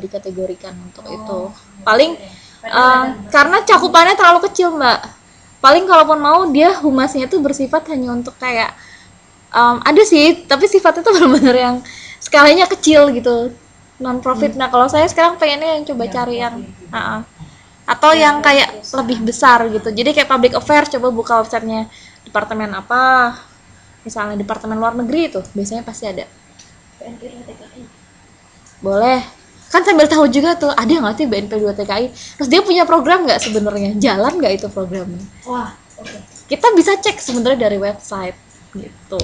dikategorikan untuk itu. Paling karena cakupannya terlalu kecil mbak. Paling kalaupun mau dia humasnya tuh bersifat hanya untuk kayak ada sih, tapi sifatnya tuh benar-benar yang skalanya kecil gitu, non profit. Nah kalau saya sekarang pengennya yang coba cari yang atau yang kayak lebih besar gitu. Jadi kayak public affairs, coba buka websitenya departemen apa, misalnya departemen luar negeri itu biasanya pasti ada. BNP 2TKI. Boleh. Kan sambil tahu juga tuh ada nggak sih BNP 2TKI. Terus dia punya program nggak sebenarnya? Jalan nggak itu programnya? Wah, oke. Kita bisa cek sebenarnya dari website gitu.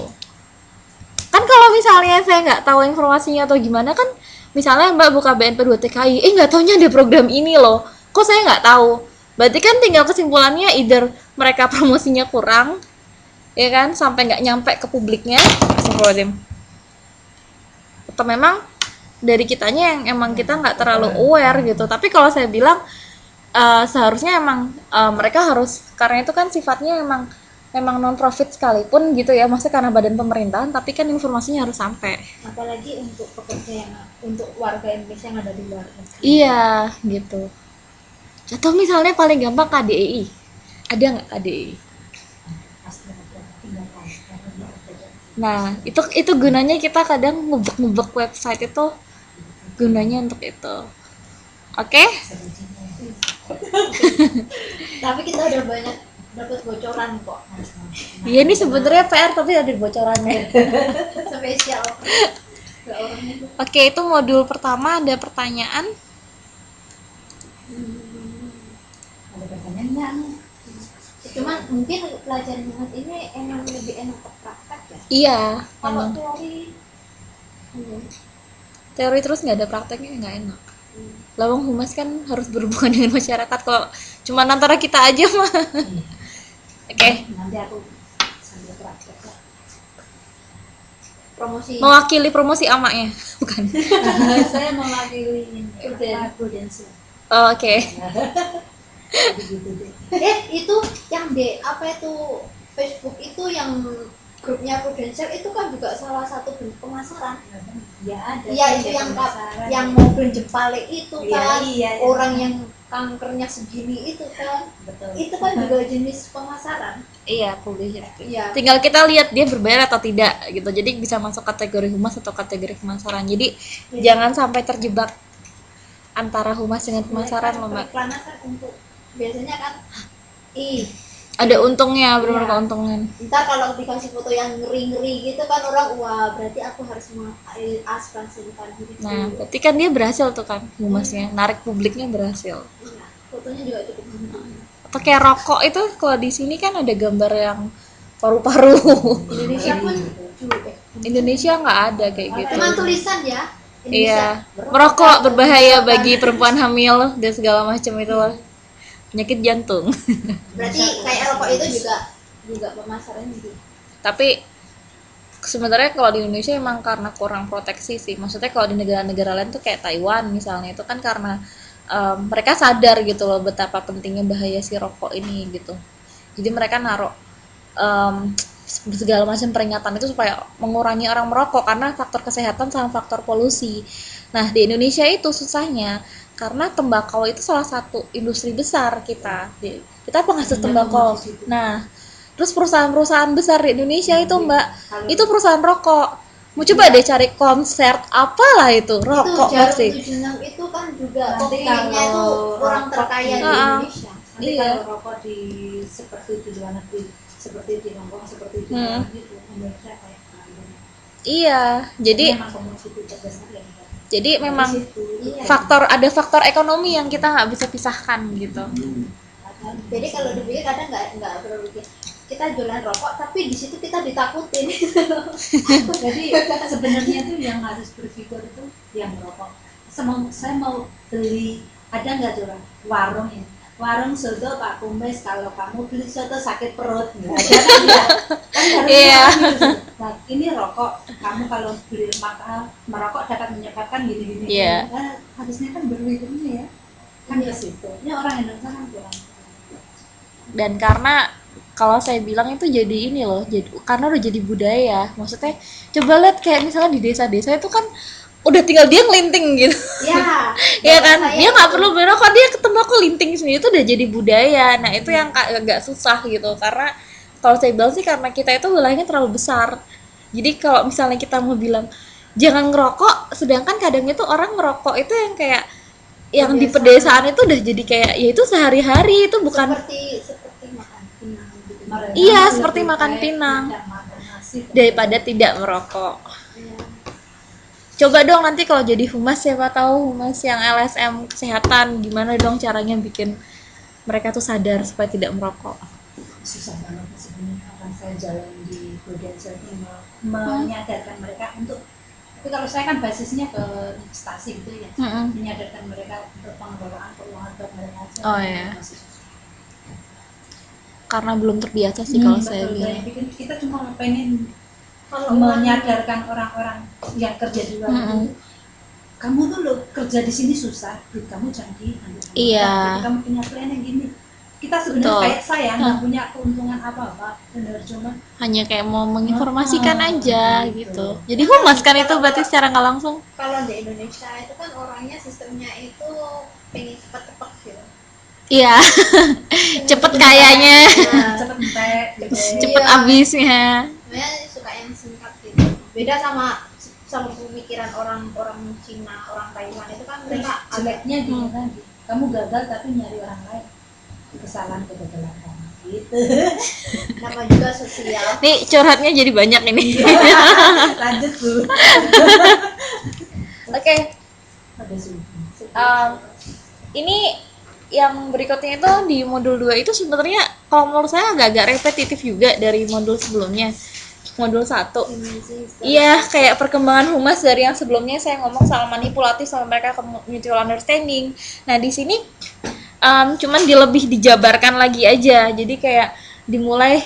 Kan kalau misalnya saya nggak tahu informasinya atau gimana kan, misalnya mbak buka BNP 2TKI, nggak taunya ada program ini loh. Kok saya nggak tahu? Berarti kan tinggal kesimpulannya either mereka promosinya kurang, ya kan, sampai nggak nyampe ke publiknya, astagfirullahaladzim, atau memang dari kitanya yang emang kita nggak terlalu aware gitu. Tapi kalau saya bilang seharusnya emang mereka harus, karena itu kan sifatnya memang non profit sekalipun gitu ya, maksudnya karena badan pemerintahan, tapi kan informasinya harus sampai. Apalagi untuk pekerja yang untuk warga Indonesia yang ada di luar negeri. Iya gitu. Atau misalnya paling gampang KDI, ada nggak KDI? Nah itu gunanya, kita kadang ngubek website itu gunanya untuk itu. Oke? Tapi kita udah banyak dapat bocoran kok. Iya ini sebenarnya PR tapi ada bocorannya. Spesial ke orang itu. Oke, itu modul pertama, ada pertanyaan. Ada pertanyaan nggak? Cuman mungkin pelajaran humas ini emang lebih enak ke praktek ya. Iya, Kalau memang teori teori terus nggak ada prakteknya nggak enak. Lawang humas kan harus berhubungan dengan masyarakat, kalau cuma antara kita aja mah. Oke. Nanti aku sambil praktek ya. Promosi. Mewakili promosi amaknya, bukan? Saya mewakili ini. Prudensial. Oh, oke. Itu yang apa itu Facebook itu yang grupnya Prudensial itu kan juga salah satu bentuk pemasaran. Ya ada. Iya itu yang mobil jepale itu kan. Iya, orang yang kankernya segini itu kan. Betul. Itu kan juga jenis pemasaran. Iya, publicity. Iya. Tinggal kita lihat dia berbayar atau tidak gitu. Jadi bisa masuk kategori humas atau kategori pemasaran. Jadi jangan sampai terjebak antara humas dengan pemasaran loh, Mbak. Karena kan untuk biasanya kan ada untungnya, benar-benar keuntungan. Ntar kalau dikasih foto yang ngeri-ngeri gitu kan orang, wah berarti aku harus asuransikan diri. Nah, berarti kan dia berhasil tuh kan humasnya, narik publiknya berhasil. Iya, fotonya juga cukup bagus. Atau kayak rokok itu, kalau di sini kan ada gambar yang paru-paru. Indonesia pun Indonesia nggak ada kayak gitu. Cuman tulisan ya. Iya, merokok berbahaya bagi perempuan hamil dan segala macam itu loh. Penyakit jantung. Berarti kayak rokok itu juga pemasarannya gitu. Tapi sebenarnya kalau di Indonesia emang karena kurang proteksi sih. Maksudnya kalau di negara-negara lain tuh kayak Taiwan misalnya, itu kan karena mereka sadar gitu loh betapa pentingnya bahaya si rokok ini gitu. Jadi mereka naruh segala macam peringatan itu supaya mengurangi orang merokok, karena faktor kesehatan sama faktor polusi. Nah di Indonesia itu susahnya karena tembakau itu salah satu industri besar kita penghasil tembakau. Nah terus perusahaan-perusahaan besar di Indonesia itu mbak, itu perusahaan rokok. Mau coba deh cari konser apalah itu rokok pasti. Itu kan juga kopinya itu orang terkaya di Indonesia. Nanti kalau rokok di seperti di luar negeri, seperti di Hongkong, seperti di mana gitu, Indonesia kayak iya, jadi memang ada faktor ekonomi yang kita nggak bisa pisahkan gitu. Jadi kalau dipikir kadang nggak berpikir kita jualan rokok tapi di situ kita ditakutin. Jadi sebenarnya itu yang harus berpikir itu yang rokok. Saya mau beli, ada nggak tuh warung ini? Warung soto Pak Kumis, kalau kamu beli soto sakit perut, nggak ada kan ya? Kan harus nah, ini rokok, kamu kalau beli merokok dapat menyebabkan gini-gini. Nah, harusnya kan berpikirnya ya kan ke situ. Ini orang Indonesia kan kurang. Dan karena kalau saya bilang itu jadi ini loh, karena udah jadi budaya. Maksudnya coba lihat kayak misalnya di desa-desa itu kan udah tinggal dia ngelinting gitu. Ya, Ya kan, saya dia nggak perlu merokok, dia ketemu aku linting sendiri itu udah jadi budaya. Nah itu yang agak susah gitu, karena kalau saya bilang sih karena kita itu wilayahnya terlalu besar. Jadi kalau misalnya kita mau bilang jangan ngerokok, sedangkan kadang itu orang ngerokok itu yang kayak yang di pedesaan itu udah jadi kayak ya itu sehari-hari, itu bukan seperti makan pinang gitu. Mereka Iya, lebih seperti makan baik pinang. tidak makan nasi daripada tidak merokok. Ya. Coba dong nanti kalau jadi humas, siapa tahu humas yang LSM kesehatan, gimana dong caranya bikin mereka tuh sadar supaya tidak merokok. susah banget sebenarnya. Akan saya jalan di Prudential itu menyadarkan mereka untuk, tapi kalau saya kan basisnya ke investasi gitu ya, menyadarkan mereka untuk pengelolaan keuangan buat mereka aja. Oh iya. Karena belum terbiasa sih kalau saya betul. bilang. Kita cuma pengen Kalau menyadarkan orang-orang yang kerja di luar itu, kamu tuh lo kerja di sini susah, duit kamu jangan diambil. Iya. Kamu punya planning gini. Kita sebenarnya Betul. kayak saya nggak punya keuntungan apa-apa, benar, cuma Hanya kayak mau menginformasikan aja gitu. gitu. Jadi humas kan itu berarti secara nggak langsung. kalau di Indonesia itu kan orangnya sistemnya itu pengen cepet-cepet gitu. Iya. Cepet kayaknya, cepet entek gitu. cepet Iya. habisnya. Sebenarnya suka yang singkat gitu. Beda sama pemikiran orang-orang Cina, orang Taiwan itu kan mereka agak Jeleknya gini tadi, kamu gagal tapi nyari orang lain, kesalahan kegagalan kamu gitu. nama juga sosial. Nih curhatnya jadi banyak ini. Lanjut Bu. Oke. Ada suhu. Ini yang berikutnya itu di modul 2 itu sebenarnya kalau menurut saya agak-agak repetitif juga dari modul sebelumnya. Modul 1. Iya, kayak perkembangan humas dari yang sebelumnya saya ngomong soal manipulatif sama mereka ke mutual understanding. Nah, di sini cuman lebih dijabarkan lagi aja. Jadi kayak dimulai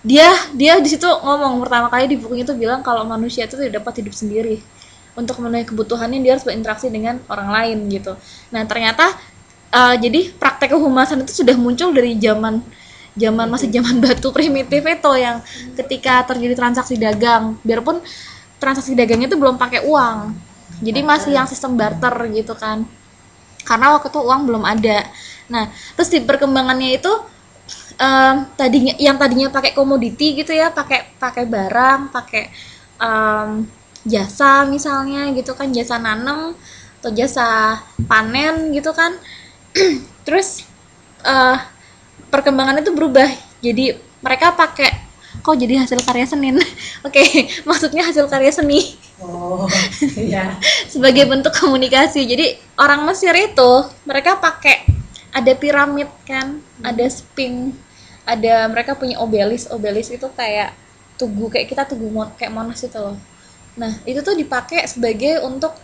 dia di situ ngomong pertama kali di bukunya tuh bilang kalau manusia itu tidak dapat hidup sendiri. Untuk memenuhi kebutuhannya dia harus berinteraksi dengan orang lain gitu. Nah, ternyata jadi praktek kehumasan itu sudah muncul dari zaman masih zaman batu primitif itu, yang ketika terjadi transaksi dagang, biarpun transaksi dagangnya itu belum pakai uang, jadi masih yang sistem barter gitu kan, karena waktu itu uang belum ada. Nah terus di perkembangannya itu tadinya pakai komoditi gitu ya, pakai barang, pakai jasa misalnya gitu kan, jasa nanam atau jasa panen gitu kan. Terus perkembangan itu berubah, jadi mereka pakai kok jadi hasil karya Senin. Oke, maksudnya hasil karya seni. Oh iya. Sebagai bentuk komunikasi. Jadi orang Mesir itu mereka pakai ada piramid kan, ada sphinx, ada mereka punya obelis itu kayak tugu, kayak kita tugu kayak Monas itu loh. Nah itu tuh dipakai sebagai untuk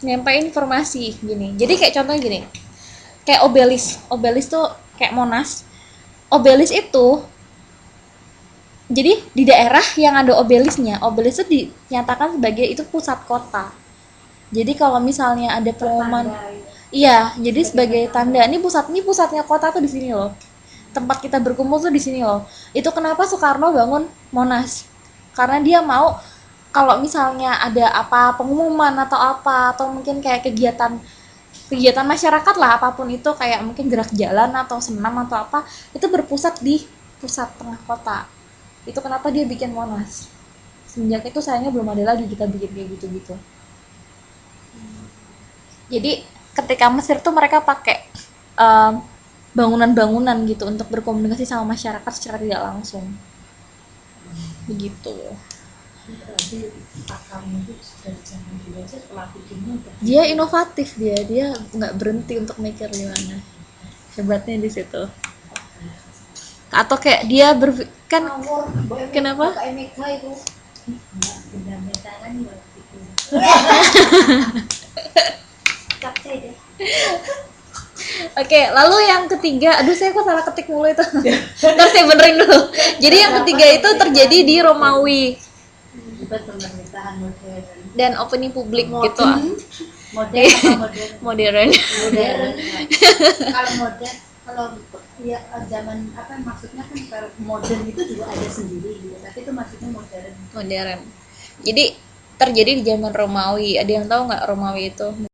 nyampaikan informasi gini. Jadi kayak contohnya gini, kayak obelis tuh kayak Monas. Obelis itu jadi di daerah yang ada obelisnya, obelis itu dinyatakan sebagai itu pusat kota. Jadi kalau misalnya ada pengumuman, iya, jadi sebagai tanda ini pusatnya kota tuh di sini loh. Tempat kita berkumpul tuh di sini loh. Itu kenapa Soekarno bangun Monas? Karena dia mau kalau misalnya ada apa pengumuman atau mungkin kayak kegiatan masyarakat lah, apapun itu, kayak mungkin gerak jalan atau senam atau apa, itu berpusat di pusat tengah kota. Itu kenapa dia bikin Monas. Semenjak itu sayangnya belum ada lagi kita bikin kayak gitu-gitu. Jadi ketika Mesir tuh mereka pakai bangunan-bangunan gitu untuk berkomunikasi sama masyarakat secara tidak langsung. Begitu. Berarti akalnya itu dari zaman dulu aja setelah bikinnya udah. Dia inovatif, dia nggak berhenti untuk mikir gimana. Hebatnya di situ. Atau kayak dia kan kenapa? Kayak Mega itu. Enggak, benda-benda kan waktu itu. Capcay deh. Oke, lalu yang ketiga, aduh saya kok salah ketik mulu itu. Ntar saya benerin dulu. Jadi yang ketiga itu terjadi di Romawi Pemerintahan modern dan opini publik gitu. modern apa Modern. Kalau modern, kalau ya zaman apa maksudnya kan, kalau modern itu juga ada sendiri gitu, tapi itu maksudnya modern. Jadi terjadi di zaman Romawi. Ada yang tahu nggak Romawi itu?